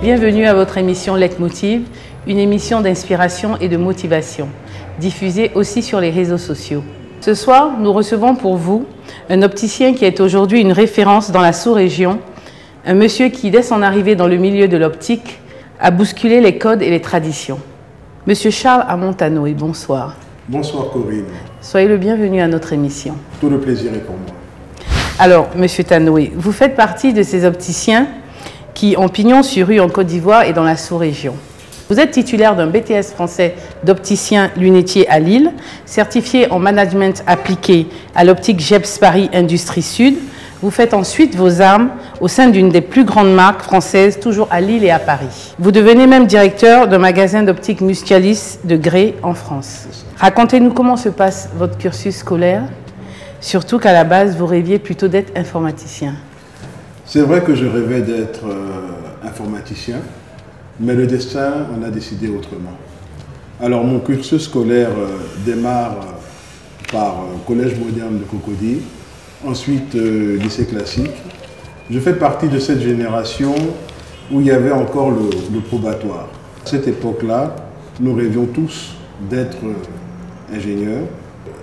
Bienvenue à votre émission Leitmotiv, une émission d'inspiration et de motivation, diffusée aussi sur les réseaux sociaux. Ce soir, nous recevons pour vous un opticien qui est aujourd'hui une référence dans la sous-région, un monsieur qui, dès son arrivée dans le milieu de l'optique, a bousculé les codes et les traditions. Monsieur Charles Amontanoé, bonsoir. Bonsoir Corinne. Soyez le bienvenu à notre émission. Tout le plaisir est pour moi. Alors, monsieur Tanoé, vous faites partie de ces opticiens qui ont pignon sur rue en Côte d'Ivoire et dans la sous-région. Vous êtes titulaire d'un BTS français d'opticien lunetier à Lille, certifié en management appliqué à l'optique GEPS Paris Industrie Sud. Vous faites ensuite vos armes au sein d'une des plus grandes marques françaises, toujours à Lille et à Paris. Vous devenez même directeur d'un magasin d'optique Mutualis de Grès en France. Racontez-nous comment se passe votre cursus scolaire, surtout qu'à la base, vous rêviez plutôt d'être informaticien. C'est vrai que je rêvais d'être informaticien, mais le destin en a décidé autrement. Alors mon cursus scolaire démarre par collège moderne de Cocody, ensuite lycée classique. Je fais partie de cette génération où il y avait encore le probatoire. À cette époque-là, nous rêvions tous d'être ingénieurs.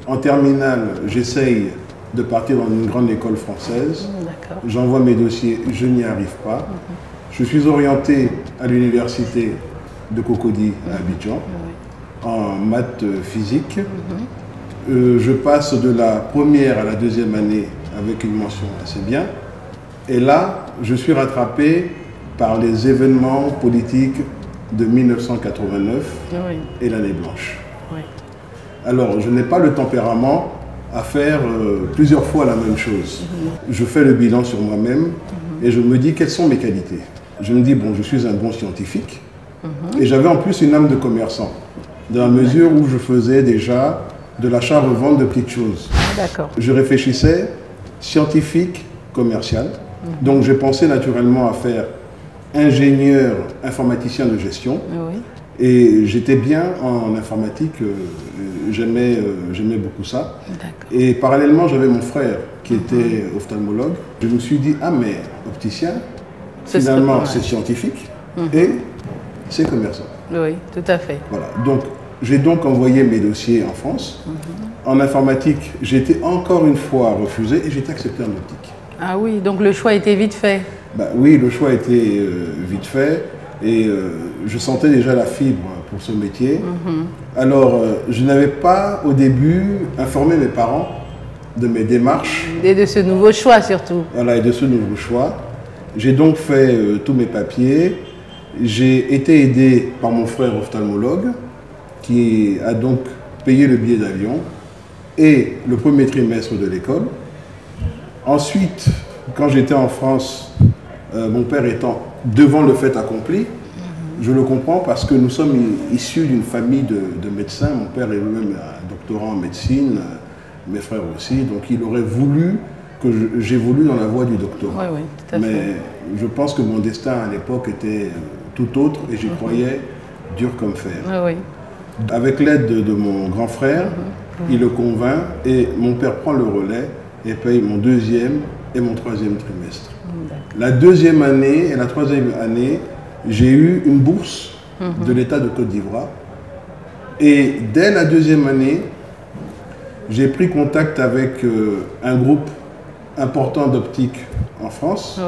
En terminale, j'essaye de partir dans une grande école française. J'envoie mes dossiers, je n'y arrive pas. Je suis orienté à l'université de Cocody à Abidjan en maths physique. Je passe de la première à la deuxième année avec une mention assez bien. Et là, je suis rattrapé par les événements politiques de 1989 et l'année blanche. Alors, je n'ai pas le tempérament à faire plusieurs fois la même chose. Je fais le bilan sur moi-même et je me dis quelles sont mes qualités. Je me dis, bon, je suis un bon scientifique et j'avais en plus une âme de commerçant, dans la mesure où je faisais déjà de l'achat-revente de petites choses. Je réfléchissais scientifique, commercial, donc j'ai pensé naturellement à faire ingénieur informaticien de gestion. Et j'étais bien en informatique, j'aimais beaucoup ça. Et parallèlement, j'avais mon frère qui était ophtalmologue. Je me suis dit, ah mais opticien, finalement c'est scientifique et c'est commerçant. Oui, tout à fait. Voilà, donc j'ai donc envoyé mes dossiers en France. En informatique, j'ai été encore une fois refusé et j'ai été accepté en optique. Ah oui, donc le choix était vite fait. Oui, le choix était vite fait. Et je sentais déjà la fibre pour ce métier. Alors, je n'avais pas au début informé mes parents de mes démarches. Et de ce nouveau choix surtout. Voilà, et de ce nouveau choix. J'ai donc fait tous mes papiers. J'ai été aidé par mon frère ophtalmologue qui a donc payé le billet d'avion et le premier trimestre de l'école. Ensuite, quand j'étais en France, mon père étant devant le fait accompli, je le comprends parce que nous sommes issus d'une famille de médecins. Mon père est lui-même un doctorant en médecine, mes frères aussi, donc il aurait voulu que j'évolue dans la voie du doctorat. Tout à fait. Mais je pense que mon destin à l'époque était tout autre et j'y croyais dur comme fer. Avec l'aide de mon grand frère, il le convainc et mon père prend le relais et paye mon deuxième et mon troisième trimestre. La deuxième année et la troisième année, j'ai eu une bourse de l'État de Côte d'Ivoire. Et dès la deuxième année, j'ai pris contact avec un groupe important d'optique en France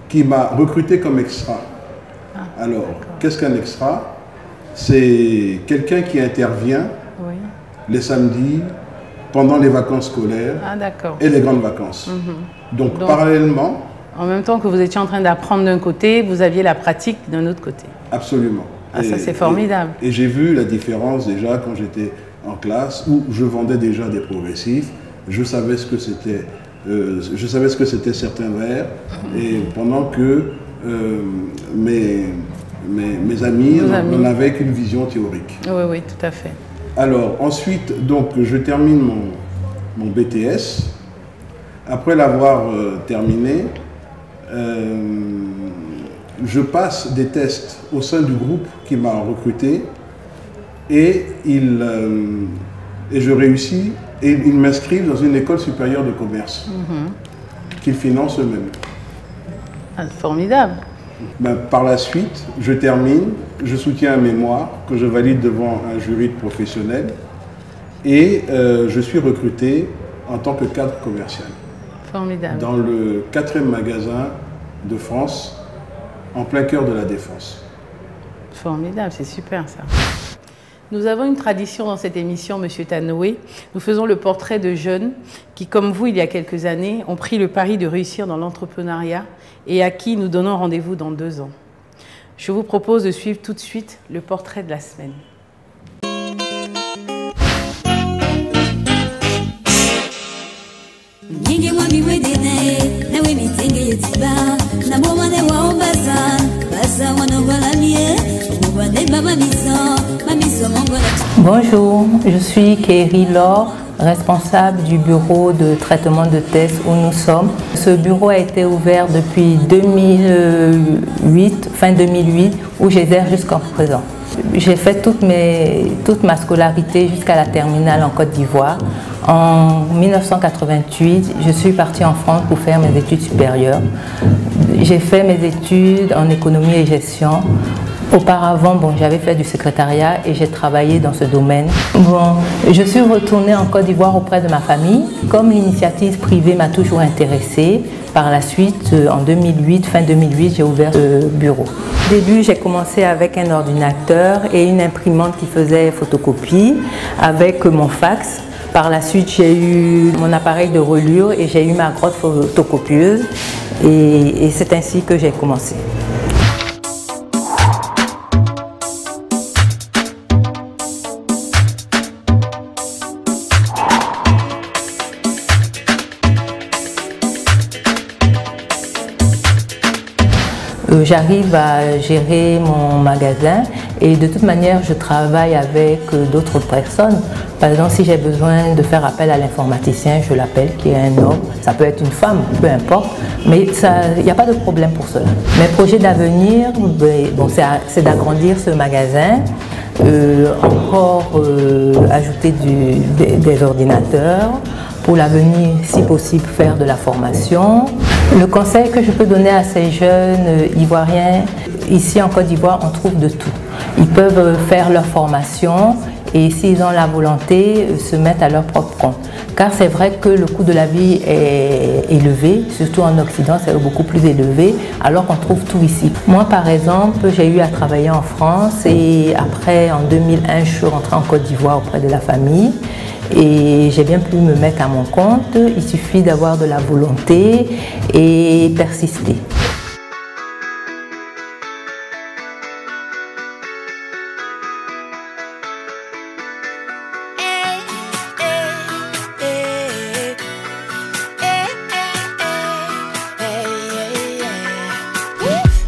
qui m'a recruté comme extra. Alors, qu'est-ce qu'un extra? C'est quelqu'un qui intervient les samedis, pendant les vacances scolaires et les grandes vacances. Donc, parallèlement... En même temps que vous étiez en train d'apprendre d'un côté, vous aviez la pratique d'un autre côté. Absolument. Ah, ça c'est formidable. Et j'ai vu la différence déjà quand j'étais en classe, où je vendais déjà des progressifs, je savais ce que c'était, certains verres, et pendant que mes amis n'en avaient qu'une vision théorique. Oui, tout à fait. Alors ensuite, donc, je termine mon BTS. Après l'avoir terminé, je passe des tests au sein du groupe qui m'a recruté et je réussis et ils m'inscrivent dans une école supérieure de commerce qu'ils financent eux-mêmes. Ah, formidable. Ben, par la suite, je termine, je soutiens un mémoire que je valide devant un jury de professionnels et je suis recruté en tant que cadre commercial. Formidable. Dans le 4e magasin de France, en plein cœur de la Défense. Formidable, c'est super ça. Nous avons une tradition dans cette émission, Monsieur Tanoé. Nous faisons le portrait de jeunes qui, comme vous, il y a quelques années, ont pris le pari de réussir dans l'entrepreneuriat et à qui nous donnons rendez-vous dans 2 ans. Je vous propose de suivre tout de suite le portrait de la semaine. Bonjour, je suis Kéry Laure, responsable du bureau de traitement de tests où nous sommes. Ce bureau a été ouvert depuis 2008, fin 2008, où j'exerce jusqu'à présent. J'ai fait toute ma scolarité jusqu'à la terminale en Côte d'Ivoire. En 1988, je suis partie en France pour faire mes études supérieures. J'ai fait mes études en économie et gestion. Auparavant, j'avais fait du secrétariat et j'ai travaillé dans ce domaine. Je suis retournée en Côte d'Ivoire auprès de ma famille. Comme l'initiative privée m'a toujours intéressée, par la suite, en 2008, fin 2008, j'ai ouvert ce bureau. Au début, j'ai commencé avec un ordinateur et une imprimante qui faisait photocopie avec mon fax. Par la suite, j'ai eu mon appareil de relure et j'ai eu ma grosse photocopieuse et c'est ainsi que j'ai commencé. J'arrive à gérer mon magasin et de toute manière je travaille avec d'autres personnes. Par exemple, si j'ai besoin de faire appel à l'informaticien, je l'appelle, qui est un homme, ça peut être une femme, peu importe, mais il n'y a pas de problème pour cela. Mes projets d'avenir, c'est d'agrandir ce magasin, ajouter des ordinateurs, pour l'avenir, si possible, faire de la formation. Le conseil que je peux donner à ces jeunes Ivoiriens, ici en Côte d'Ivoire, on trouve de tout. Ils peuvent faire leur formation et s'ils ont la volonté, se mettre à leur propre compte. Car c'est vrai que le coût de la vie est élevé, surtout en Occident, c'est beaucoup plus élevé, alors qu'on trouve tout ici. Moi, par exemple, j'ai eu à travailler en France et après, en 2001, je suis rentrée en Côte d'Ivoire auprès de la famille. Et j'ai bien pu me mettre à mon compte, il suffit d'avoir de la volonté et persister.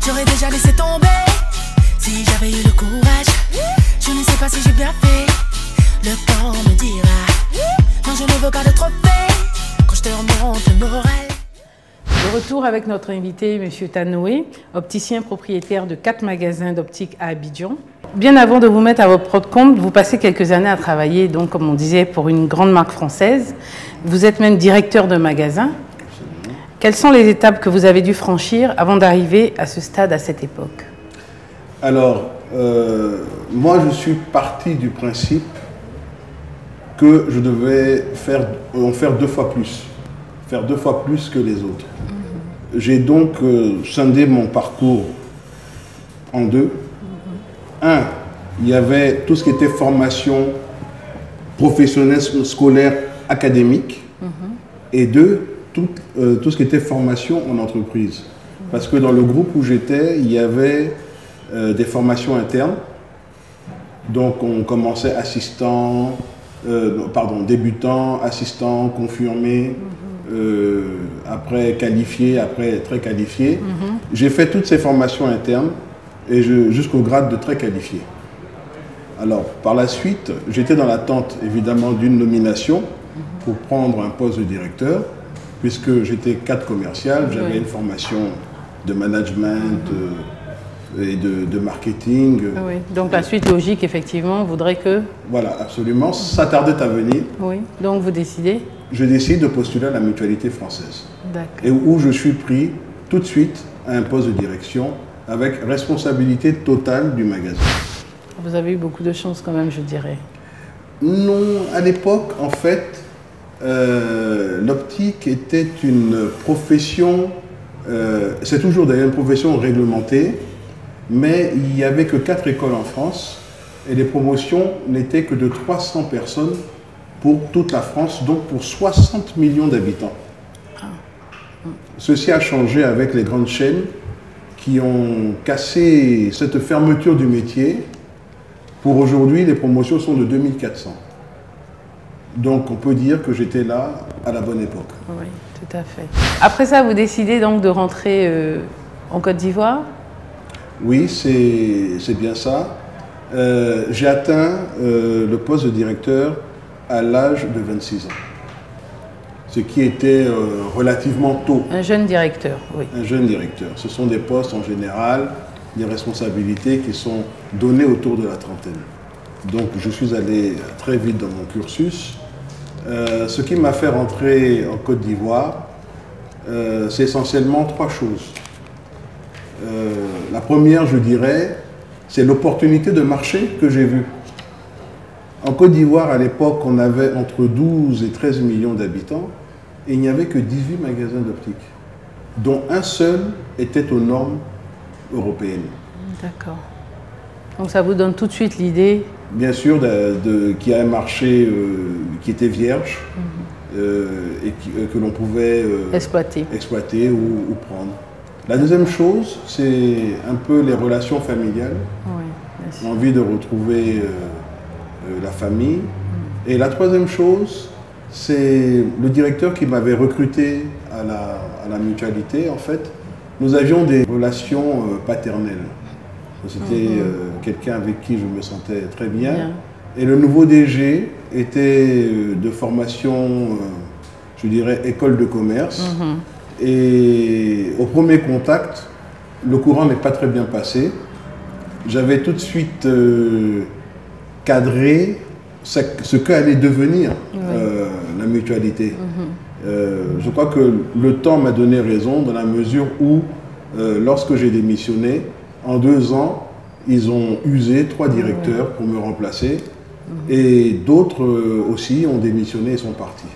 J'aurais déjà laissé tomber si j'avais eu le courage. Je ne sais pas si j'ai bien fait, le temps me dira. Non, je ne veux pas de trophée quand je te remonte le moral. De retour avec notre invité, M. Tanoé, opticien propriétaire de 4 magasins d'optique à Abidjan. Bien avant de vous mettre à votre propre compte, vous passez quelques années à travailler, donc, comme on disait, pour une grande marque française. Vous êtes même directeur de magasin. Quelles sont les étapes que vous avez dû franchir avant d'arriver à ce stade à cette époque? Alors, moi je suis parti du principe que je devais en faire 2 fois plus. Faire 2 fois plus que les autres. J'ai donc scindé mon parcours en 2. Un, il y avait tout ce qui était formation professionnelle, scolaire, académique. Et 2, tout ce qui était formation en entreprise. Parce que dans le groupe où j'étais, il y avait des formations internes. Donc on commençait débutant, assistant, confirmé, après qualifié, après très qualifié. J'ai fait toutes ces formations internes et jusqu'au grade de très qualifié. Alors par la suite, j'étais dans l'attente évidemment d'une nomination pour prendre un poste de directeur, puisque j'étais cadre commercial, j'avais une formation de management et de marketing. Oui. Donc la suite logique, effectivement, voudrait que... Voilà, absolument. Ça tardait à venir. Oui. Donc vous décidez? Je décide de postuler à la Mutualité française. D'accord. Et où je suis pris tout de suite à un poste de direction avec responsabilité totale du magasin. Vous avez eu beaucoup de chance quand même, je dirais. Non, à l'époque, en fait, l'optique était une profession, c'est toujours d'ailleurs une profession réglementée, mais il n'y avait que 4 écoles en France et les promotions n'étaient que de 300 personnes pour toute la France, donc pour 60 millions d'habitants. Ceci a changé avec les grandes chaînes qui ont cassé cette fermeture du métier. Pour aujourd'hui, les promotions sont de 2400. Donc on peut dire que j'étais là à la bonne époque. Oui, tout à fait. Après ça, vous décidez donc de rentrer en Côte d'Ivoire? Oui, c'est bien ça. J'ai atteint le poste de directeur à l'âge de 26 ans. Ce qui était relativement tôt. Un jeune directeur, oui. Un jeune directeur. Ce sont des postes en général, des responsabilités qui sont données autour de la trentaine. Donc je suis allé très vite dans mon cursus. Ce qui m'a fait rentrer en Côte d'Ivoire, c'est essentiellement 3 choses. La première, je dirais, c'est l'opportunité de marché que j'ai vue. En Côte d'Ivoire, à l'époque, on avait entre 12 et 13 millions d'habitants et il n'y avait que 18 magasins d'optique, dont un seul était aux normes européennes. D'accord. Donc ça vous donne tout de suite l'idée? Bien sûr, qu'il y a un marché qui était vierge et que l'on pouvait exploiter ou prendre. La deuxième chose, c'est un peu les relations familiales. Oui, bien sûr. L'envie de retrouver la famille. Et la troisième chose, c'est le directeur qui m'avait recruté à la mutualité. En fait, nous avions des relations paternelles. C'était quelqu'un avec qui je me sentais très bien. Et le nouveau DG était de formation, je dirais, école de commerce. Et au premier contact, le courant n'est pas très bien passé. J'avais tout de suite cadré ce qu'allait devenir la mutualité. Je crois que le temps m'a donné raison dans la mesure où, lorsque j'ai démissionné, en 2 ans, ils ont usé 3 directeurs pour me remplacer et d'autres aussi ont démissionné et sont partis.